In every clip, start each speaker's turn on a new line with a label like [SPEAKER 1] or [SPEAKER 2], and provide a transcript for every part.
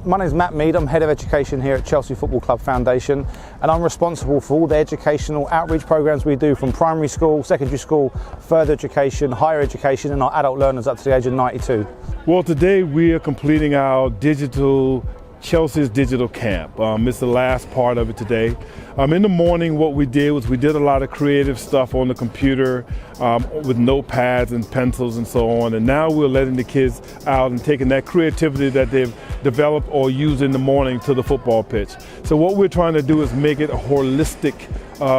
[SPEAKER 1] My name is Mead, I'm Head of Education here at Chelsea Football Club Foundation, and I'm responsible for all the educational outreach programs we do from primary school, secondary school, further education, higher education and our adult learners up to the age of 92.
[SPEAKER 2] Well, today we are completing our Chelsea's digital camp. It's the last part of it today. In the morning, what we did was we did a lot of creative stuff on the computer with notepads and pencils and so on. And now we're letting the kids out and taking that creativity that they've developed or used in the morning to the football pitch. So what we're trying to do is make it a holistic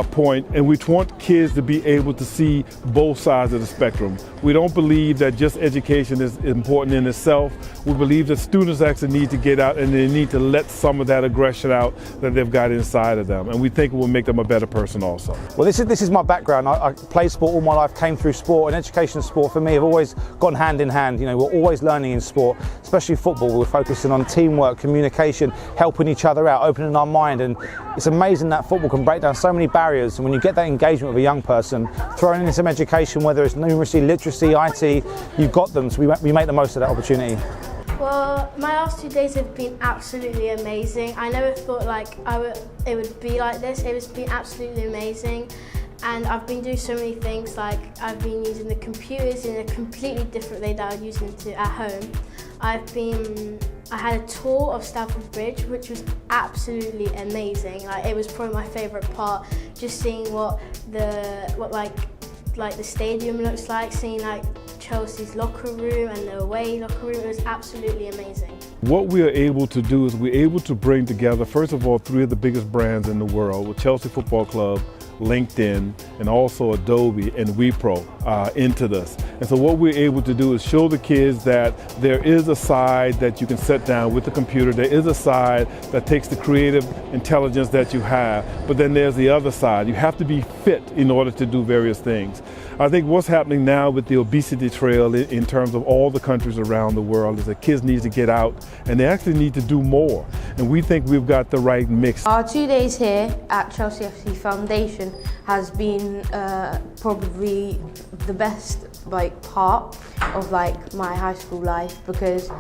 [SPEAKER 2] point, and we want kids to be able to see both sides of the spectrum. We don't believe that just education is important in itself. We believe that students actually need to get out and they need to let some of that aggression out that they've got inside of them, and we think it will make them a better person also.
[SPEAKER 1] Well, this is my background. I played sport all my life, came through sport, and education and sport for me have always gone hand in hand. You know, we're always learning in sport, especially football. We're focusing on teamwork, communication, helping each other out, opening our mind, and it's amazing that football can break down so many barriers. And when you get that engagement with a young person, throwing in some education, whether it's numeracy, literacy, IT, you've got them, so we make the most of that opportunity.
[SPEAKER 3] Well, my last 2 days have been absolutely amazing. I never thought it would be like this. It has been absolutely amazing. And I've been doing so many things, like I've been using the computers in a completely different way that I was using it at home. I had a tour of Stamford Bridge, which was absolutely amazing. Like, it was probably my favourite part, just seeing what the stadium looks like, seeing like Chelsea's locker room and the away locker room. It was absolutely amazing.
[SPEAKER 2] What we are able to do is we're able to bring together, first of all, 3 of the biggest brands in the world with Chelsea Football Club, LinkedIn, and also Adobe and WePro into this. And so what we're able to do is show the kids that there is a side that you can sit down with the computer. There is a side that takes the creative intelligence that you have, but then there's the other side. You have to be fit in order to do various things. I think what's happening now with the obesity trail in terms of all the countries around the world is that kids need to get out and they actually need to do more. And we think we've got the right mix.
[SPEAKER 4] Our 2 days here at Chelsea FC Foundation has been probably the best part of my high school life, because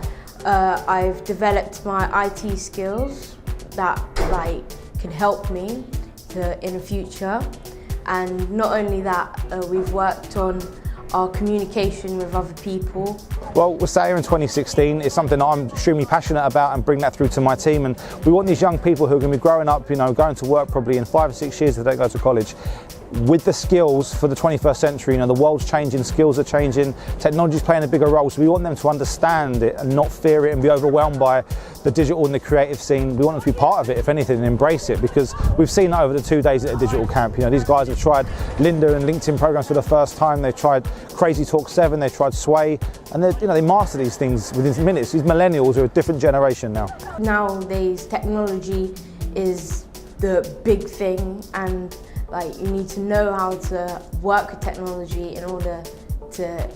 [SPEAKER 4] I've developed my IT skills that can help me in the future. And not only that, we've worked on our communication with other people.
[SPEAKER 1] Well, we're sat here in 2016. It's something that I'm extremely passionate about and bring that through to my team. And we want these young people who are going to be growing up, going to work probably in 5 or 6 years if they go to college, with the skills for the 21st century. The world's changing, skills are changing, technology's playing a bigger role. So we want them to understand it and not fear it and be overwhelmed by the digital and the creative scene. We want them to be part of it, if anything, and embrace it, because we've seen that over the 2 days at a digital camp. These guys have tried Lynda and LinkedIn programs for the first time. They've tried Crazy Talk 7, they've tried Sway, and they master these things within minutes. These millennials are a different generation now.
[SPEAKER 4] Nowadays, technology is the big thing, and you need to know how to work with technology in order to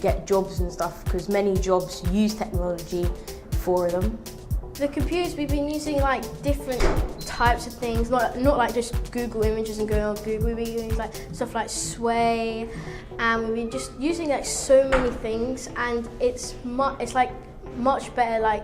[SPEAKER 4] get jobs and stuff, because many jobs use technology for them.
[SPEAKER 3] The computers, we've been using different types of things, not just Google images and going on Google. We've been using stuff like Sway, and we've been just using so many things, and it's much better.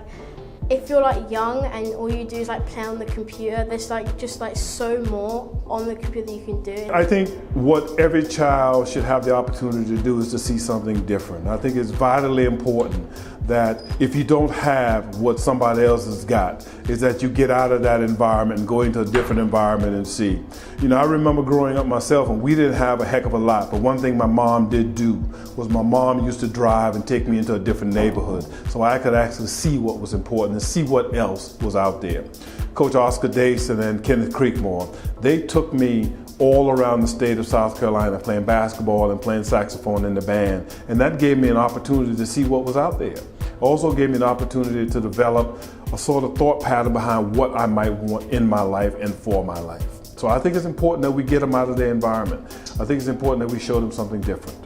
[SPEAKER 3] If you're young and all you do is play on the computer, there's just so more on the computer that you can do.
[SPEAKER 2] I think what every child should have the opportunity to do is to see something different. I think it's vitally important that if you don't have what somebody else has got, is that you get out of that environment and go into a different environment and see. I remember growing up myself, and we didn't have a heck of a lot, but one thing my mom did do was my mom used to drive and take me into a different neighborhood so I could actually see what was important and see what else was out there. Coach Oscar Dason and Kenneth Creekmore, they took me all around the state of South Carolina playing basketball and playing saxophone in the band, and that gave me an opportunity to see what was out there. Also gave me an opportunity to develop a sort of thought pattern behind what I might want in my life and for my life. So I think it's important that we get them out of their environment. I think it's important that we show them something different.